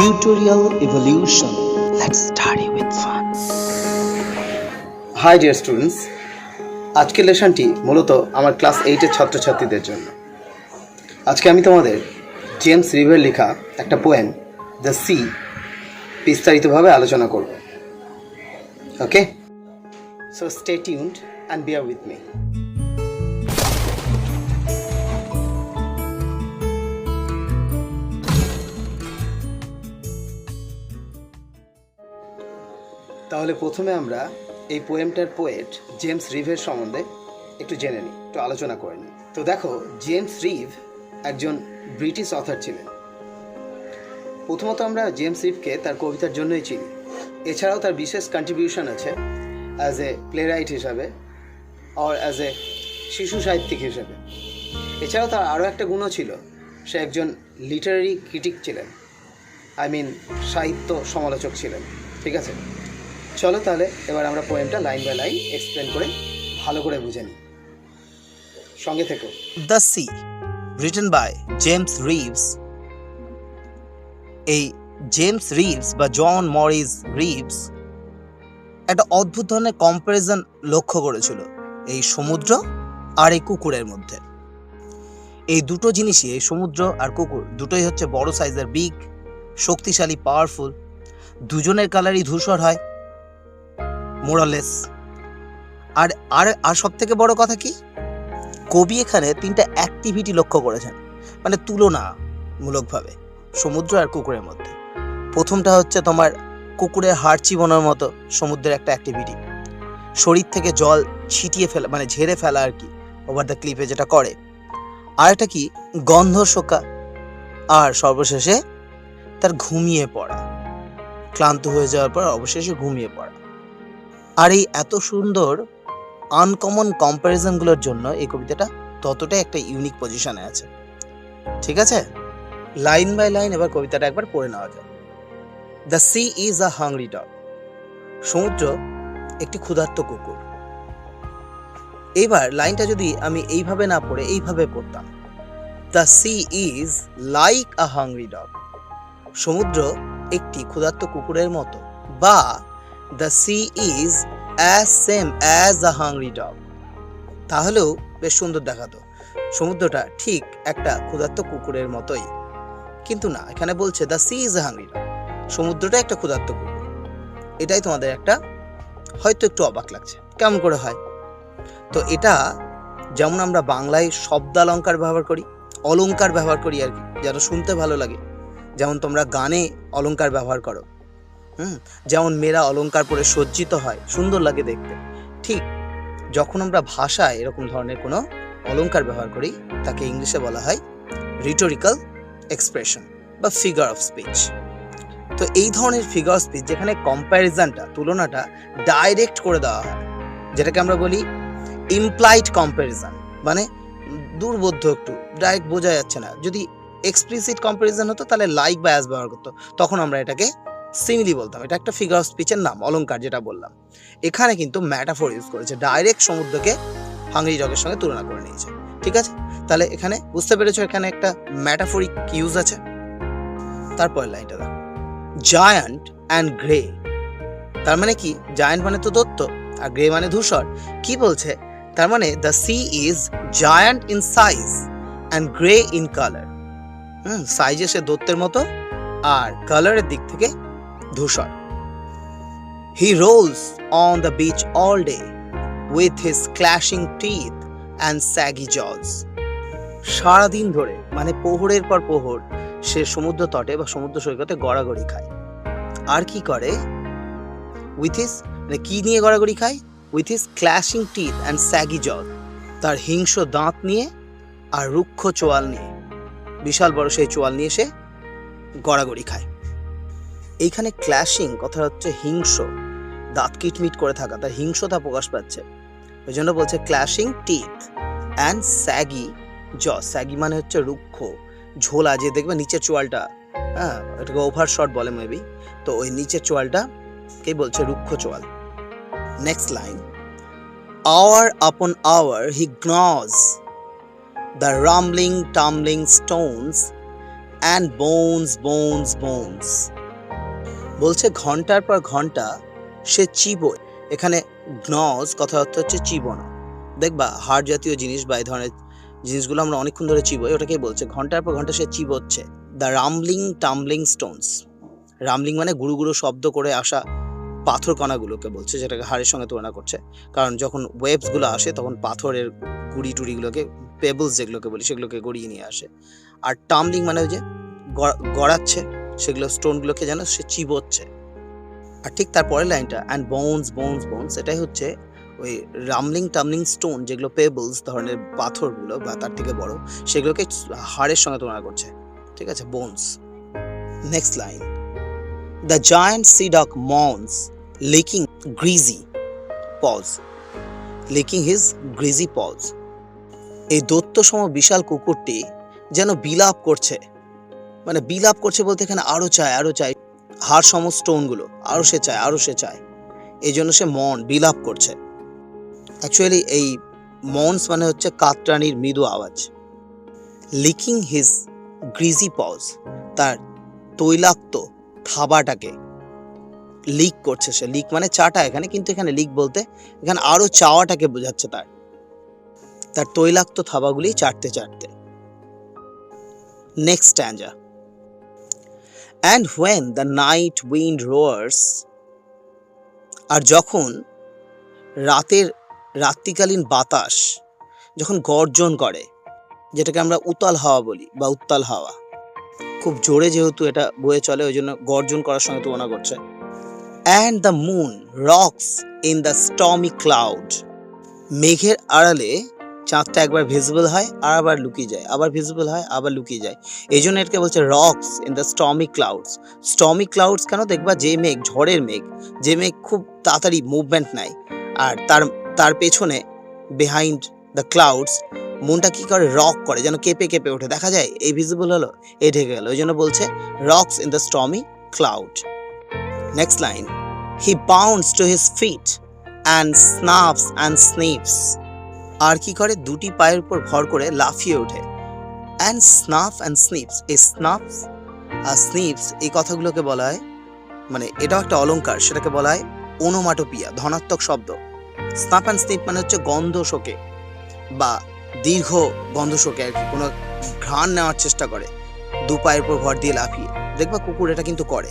Tutorial evolution. Let's study with fun. Hi dear students, আজকের লেসনটি মূলত আমার ক্লাস 8 এর ছাত্রছাত্রীদের জন্য। আজকে আমি তোমাদের জেমস রিভের লেখা একটা পোয়েম দ্য সি বিস্তারিতভাবে আলোচনা করব। Okay, so stay tuned and bear with me. তাহলে প্রথমে আমরা এই পোয়েমটার পোয়েট জেমস রিভের সম্বন্ধে একটু জেনে নিই, একটু আলোচনা করে নিই। তো দেখো, জেমস রিভ একজন ব্রিটিশ অথর ছিলেন। প্রথমত আমরা জেমস রিভকে তার কবিতার জন্যই চিনি, এছাড়াও তার বিশেষ কন্ট্রিবিউশন আছে অ্যাজ এ প্লেরাইট হিসাবে আর অ্যাজ এ শিশু সাহিত্যিক হিসেবে। এছাড়াও তার আরও একটা গুণও ছিল, সে একজন লিটারারি ক্রিটিক ছিলেন, সাহিত্য সমালোচক ছিলেন। ঠিক আছে, চলো তাহলে এবার আমরা পোয়েমটা লাইন বাই লাইন এক্সপ্লেন করে ভালো করে বুঝে নিই, সঙ্গে থেকো। The sea, written by James Reeves. এই জেমস রিভস বা জন মরিস রিভস একটা অদ্ভুত ধরনের কম্প্যারিজন লক্ষ্য করেছিল এই সমুদ্র আর এই কুকুরের মধ্যে। এই দুটো জিনিসই, এই সমুদ্র আর কুকুর দুটোই হচ্ছে বড় সাইজের, বিগ, শক্তিশালী, পাওয়ারফুল। দুজনের কালারই ধূসর হয় মোরালেস। আর আর আর সব থেকে বড় কথা কি, কবি এখানে তিনটা অ্যাক্টিভিটি লক্ষ্য করেছেন, মানে তুলনামূলকভাবে সমুদ্র আর কুকুরের মধ্যে। প্রথমটা হচ্ছে তোমার কুকুরের হাড় চিবানোর মতো সমুদ্রের একটা অ্যাক্টিভিটি, শরীর থেকে জল ছিটিয়ে ফেলা, মানে ঝেড়ে ফেলা আর কি, ওভার দ্য ক্লিফে যেটা করে। আর একটা কি, গন্ধ শোকা। আর সর্বশেষে তার ঘুমিয়ে পড়া, ক্লান্ত হয়ে যাওয়ার পর অবশেষে ঘুমিয়ে পড়া। আর এই এত সুন্দর আনকমন কম্প্যারিজনগুলোর জন্য এই কবিতাটা ততটাই একটা ইউনিক পজিশনে আছে। ঠিক আছে, লাইন বাই লাইন এবার কবিতাটা একবার পড়ে নেওয়া যায়। The sea is a hungry dog. সমুদ্র একটি ক্ষুধার্ত কুকুর। এইবার লাইনটা যদি আমি এইভাবে না পড়ে এইভাবে পড়তাম, the sea is like a hungry dog. সমুদ্র একটি ক্ষুধার্ত কুকুরের মতো, বা the sea is as same as a hungry dog. তাহলেও বেশ সুন্দর দেখাতো, সমুদ্রটা ঠিক একটা ক্ষুধার্ত কুকুরের মতোই। কিন্তু না, এখানে বলছে the sea is a hungry dog, সমুদ্রটা একটা ক্ষুধার্ত কুকুর। এটাই তোমাদের একটা হয়তো একটু অবাক লাগছে, কেমন করে হয়? তো এটা যেমন আমরা বাংলায় শব্দালঙ্কার ব্যবহার করি, অলঙ্কার ব্যবহার করি আর কি, যেন শুনতে ভালো লাগে। যেমন তোমরা গানে অলঙ্কার ব্যবহার করো, যেমন মেয়েরা অলঙ্কার পরে সজ্জিত হয়, সুন্দর লাগে দেখতে। ঠিক যখন আমরা ভাষায় এরকম ধরনের কোনো অলঙ্কার ব্যবহার করি, তাকে ইংলিশে বলা হয় রিটোরিক্যাল এক্সপ্রেশন বা ফিগার অফ স্পিচ। তো এই ধরনের ফিগার অফ স্পিচ যেখানে কম্প্যারিজনটা, তুলনাটা ডাইরেক্ট করে দেওয়া হয়, যেটাকে আমরা বলি ইমপ্লাইড কম্প্যারিজন, মানে দুর্বোধ্য, একটু ডাইরেক্ট বোঝা যাচ্ছে না। যদি এক্সপ্লিসিট কম্প্যারিজন হতো তাহলে লাইক বা অ্যাজ ব্যবহার করতো, তখন আমরা এটাকে সিমিলি বলতাম। এটা একটা ফিগার অফ স্পিচের নাম, অলঙ্কার যেটা বললাম। এখানে কিন্তু ম্যাটাফোর ইউজ করেছে, ডাইরেক্ট সমুদ্রকে হাংরি ডগের সঙ্গে তুলনা করে নিয়েছে। ঠিক আছে, তাহলে এখানে বুঝতে পেরেছো এখানে একটা ম্যাটাফোরিক ইউজ আছে। তারপর লাইনটা দেখো, জায়ান্ট অ্যান্ড গ্রে। তার মানে কি, জায়ান্ট মানে তো দৈত্য আর গ্রে মানে ধূসর। কি বলছে, তার মানে the sea is giant in size and grey in colour. সাইজে সে দৈত্যের মতো আর কালারের দিক থেকে ধূসর। He rolls on the beach all day with his clashing teeth and shaggy jaws. সারাদিন ধরে, মানে প্রহরের পর প্রহর, সে সমুদ্র তটে বা সমুদ্র সৈকতে গড়াগড়ি খায়। আর কি করে, উইথ হিজ, মানে কি নিয়ে গড়াগড়ি খায়? With his clashing teeth and shaggy jaws, তার হিংস্র দাঁত নিয়ে আর রুক্ষ চোয়াল নিয়ে, বিশাল বড় সেই চোয়াল নিয়ে সে গড়াগড়ি খায়। এইখানে ক্ল্যাশিং কথা হচ্ছে হিংস্র, দাঁত কিটমিট করে থাকা, তার হিংস্রতা প্রকাশ পাচ্ছে। ওই জন্য বলছে ক্ল্যাশিং টিথ অ্যান্ড স্যাগি জজ। স্যাগি মানে হচ্ছে রুক্ষ, ঝোলা, যে দেখবে নিচের চোয়ালটা, এটাকে ওভার শট বলে মেবি, তো ওই নিচের চোয়ালটা কে বলছে রুক্ষ চোয়াল। Next line, hour upon hour he gnaws the rumbling tumbling stones and bones. বলছে ঘন্টার পর ঘন্টা সে চিবোয়। এখানে gnaws কথা অর্থ হচ্ছে চিবোনো। দেখবা হাড় জাতীয় জিনিস বা এই ধরনের জিনিসগুলো আমরা অনেকক্ষণ ধরে চিবোই, ওটাকেই বলছে ঘন্টার পর ঘন্টা সে চিবোচ্ছে। দ্য রামলিং স্টোনস, রামলিং মানে গুরু গুরু শব্দ করে আসা পাথর কণাগুলোকে বলছে, যেটাকে হাড়ের সঙ্গে তুলনা করছে। কারণ যখন ওয়েভসগুলো আসে তখন পাথরের গুড়ি টুড়িগুলোকে, পেবলস যেগুলোকে বলি, সেগুলোকে গড়িয়ে নিয়ে আসে। আর টামলিং মানে ওই যে গড়াচ্ছে সেগুলো স্টোনগুলোকে যেন সে চিবোচ্ছে। আর ঠিক তার পরের লাইনটা অ্যান্ড বোনস, এটাই হচ্ছে ওই টামলিং স্টোন, যেগুলো পেবলস ধরনের পাথরগুলো বা তার থেকে বড়, সেগুলোকে হাড়ের সঙ্গে তুলনা করছে। ঠিক আছে, bones. Next line, the giant sea dog moans licking his greasy paws. এই দৈত্যসম বিশাল কুকুরটি যেন বিলাপ করছে, মানে বিলাপ করছে বলতে এখানে আরো চায় হাড় সম স্টোনগুলো, আরো সে চায়, এই জন্য সে বিলাপ করছে। অ্যাকচুয়ালি এই মর্নস মানে হচ্ছে কাতরানির মৃদু আওয়াজ। লিকিং হিজ গ্রিজি পজ, তার তৈলাক্ত থাবাটাকে লিক করছে সে। লিক মানে চাটা এখানে, কিন্তু এখানে লিক বলতে এখানে আরো চাওয়াটাকে বোঝাচ্ছে, তার তৈলাক্ত থাবাগুলি চাটতে। Next stanza, and when the night wind roars, আর যখন রাত্রিকালীন বাতাস যখন গর্জন করে, যেটাকে আমরা উতাল হাওয়া বলি বা উত্তাল হাওয়া, খুব জোরে যেহেতু এটা বয়ে চলে ওই জন্য গর্জন করার সঙ্গে তুলনা করছে। and the moon rocks in the stormy cloud, মেঘের আড়ালে চাঁদটা একবার ভিজিবল হয় আর আবার লুকিয়ে যায়, আবার ভিজিবল হয় আবার লুকিয়ে যায়, এই জন্য এটাকে বলছে rocks in the stormy clouds. Stormy clouds কেন? দেখবা যে মেঘ, ঝড়ের মেঘ, যে মেঘ খুব তাড়াতাড়ি মুভমেন্ট নেয়, আর তার পেছনে বিহাইন্ড দ্য ক্লাউডস মুনটা কি করে? রক করে, যেন কেঁপে ওঠে, দেখা যায় এই ভিজিবল হলো, এই ঢেকে গেল, ওই জন্য বলছে rocks in the stormy cloud. Next line, he bounds to his fit and snaps and sniffs, আর কি করে? দুটি পায়ের উপর ভর করে লাফিয়ে ওঠে। and snuff and sniffs, এই snaps আর sniffs এই কথাগুলোকে বলা হয়, মানে এটাও একটা অলংকার, সেটাকে বলা হয় ওনোমাটোপিয়া, ধনাত্মক শব্দ। স্নাপ অ্যান্ড স্নিফ মানে হচ্ছে গন্ধ শোকে বা দীর্ঘ গন্ধ শোকে, আর কি কোনো ঘ্রাণ নেওয়ার চেষ্টা করে দু পায়ের উপর ভর দিয়ে লাফিয়ে। দেখবা কুকুর এটা কিন্তু করে,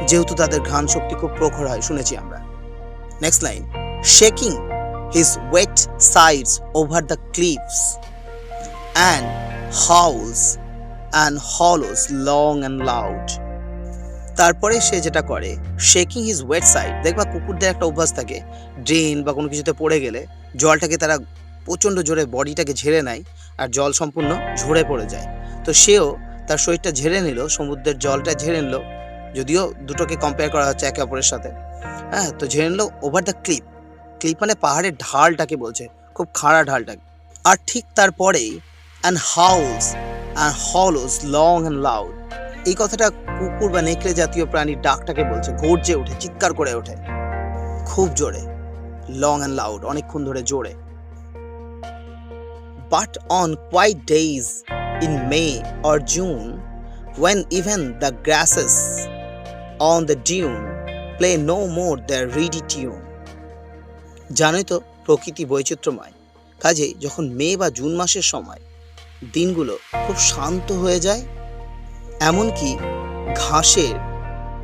যেহেতু তাদের ঘ্রাণ শক্তি খুব প্রখর হয়, শুনেছি আমরা। Next line, shaking his wet sides over the cliffs and howls and hollows long and loud. তারপরে সে যেটা করে, শেকিং হিজ ওয়েট সাইড, দেখবা কুকুরদের একটা অভ্যাস থাকে, ড্রেন বা কোনো কিছুতে পড়ে গেলে জলটাকে তারা প্রচণ্ড জোরে বডিটাকে ঝেড়ে নেয় আর জল সম্পূর্ণ ঝরে পড়ে যায়। তো সেও তার শরীরটা ঝেড়ে নিল, সমুদ্রের জলটা ঝেড়ে নিল, যদিও দুটোকে কম্পেয়ার করা হচ্ছে একে অপরের সাথে, হ্যাঁ, তো ঝেড়ে নিল ওভার দ্য ক্লিপ মানে পাহাড়ের ঢালটাকে বলছে, খুব খাড়া ঢালটাকে। আর ঠিক তারপরেই and Howl's and hollows long and loud, এই কথাটা কুকুর বা নেকড়ে জাতীয় প্রাণীর ডাকটাকে বলছে, গর্জে ওঠে, চিৎকার করে ওঠে খুব জোরে, লং অ্যান্ড লাউড, অনেকক্ষণ ধরে জোরে। But on quiet days in May or June, when even the grasses on the dune play no more their reedy tune. জানোই তো প্রকৃতি বৈচিত্র্যময়, কাজেই যখন মে বা জুন মাসের সময় দিনগুলো খুব শান্ত হয়ে যায়, এমনকি ঘাসের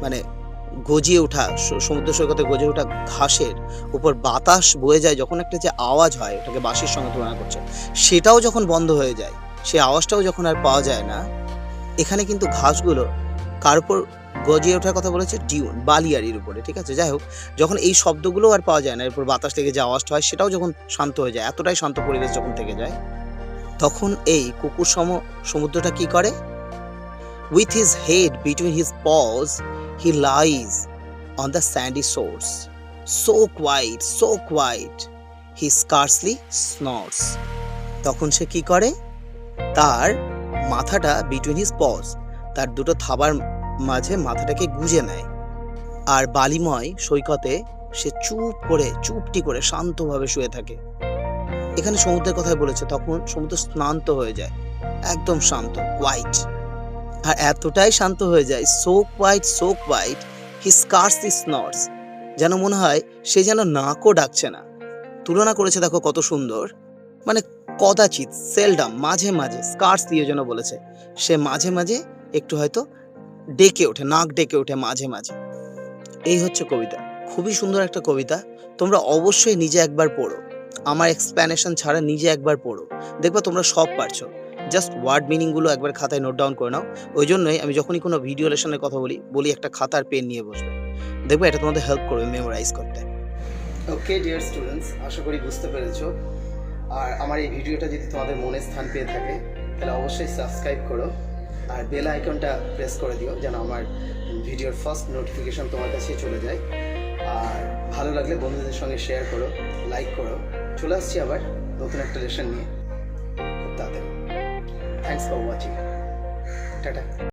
মানে গজিয়ে ওঠা, সমুদ্র সৈকতে গজিয়ে ওঠা ঘাসের উপর বাতাস বয়ে যায়, যখন একটা যে আওয়াজ হয়, ওটাকে বাঁশির সঙ্গে তুলনা করছে, সেটাও যখন বন্ধ হয়ে যায়, সেই আওয়াজটাও যখন আর পাওয়া যায় না, এখানে কিন্তু ঘাসগুলো কার উপর গজিয়ে ওঠার কথা বলেছে? ডিউন, বালিয়াড়ির উপরে। ঠিক আছে, যাই হোক, যখন এই শব্দগুলো আর পাওয়া যায় না, এরপর বাতাস লেগে যে আওয়াজটা হয়, সেটাও যখন শান্ত হয়ে যায়, এতটাই শান্ত পরিবেশ যখন থেকে যায়, তখন এই কুকুর সমুদ্রটা কি করে? With his head between his paws, he lies on the sandy shores, so quiet, he scarcely snores. তখন সে কি করে? তার মাথাটা বিটুইন হিজ পজ, তার দুটো থাবার মাঝে মাথাটাকে গুজে নেয়, আর বালিময় সৈকতে সে চুপটি করে শান্তভাবে শুয়ে থাকে। এখানে সমুদ্রের কথাই বলেছে, তখন সমুদ্র স্নান্ত হয়ে যায়, একদম শান্ত, কোয়াইট। আর এতটাই শান্ত হয়ে যায়, সো কোয়াইট হি স্কার্সলি স্নটস, যেন মনে হয় সে যেন নাকও ডাকছে না। তুলনা করেছে দেখো কত সুন্দর, মানে কদাচিৎ, সেলডাম, মাঝে মাঝে, স্কার্স দিয়ে যেন বলেছে সে মাঝে মাঝে একটু হয়তো ডেকে ওঠে, নাক ডেকে ওঠে মাঝে মাঝে। এই হচ্ছে কবিতা, খুবই সুন্দর একটা কবিতা। তোমরা অবশ্যই নিজে একবার পড়ো, আমার এক্সপ্লেনেশন ছাড়া নিজে একবার পড়ো, দেখবা তোমরা সব পারছো। জাস্ট ওয়ার্ড মিনিংগুলো একবার খাতায় নোট ডাউন করে নাও। ওই জন্যই আমি যখনই কোনো ভিডিও লেসনের কথা বলি একটা খাতার পেন নিয়ে বসবে, দেখবে এটা তোমাদের হেল্প করবে মেমোরাইজ করতে। ওকে ডিয়ার স্টুডেন্টস, আশা করি বুঝতে পেরেছো। আর আমার এই ভিডিওটা যদি তোমাদের মনে স্থান পেয়ে থাকে তাহলে অবশ্যই সাবস্ক্রাইব করো আর বেল আইকনটা প্রেস করে দিও যেন আমার ভিডিওর ফার্স্ট নোটিফিকেশন তোমার কাছে চলে যায়। আর ভালো লাগলে বন্ধুদের সঙ্গে শেয়ার করো, লাইক করো। চলে আসছি আবার নতুন একটা লেসন নিয়ে খুব তাড়াতাড়ি। Thanks for watching. টাটা।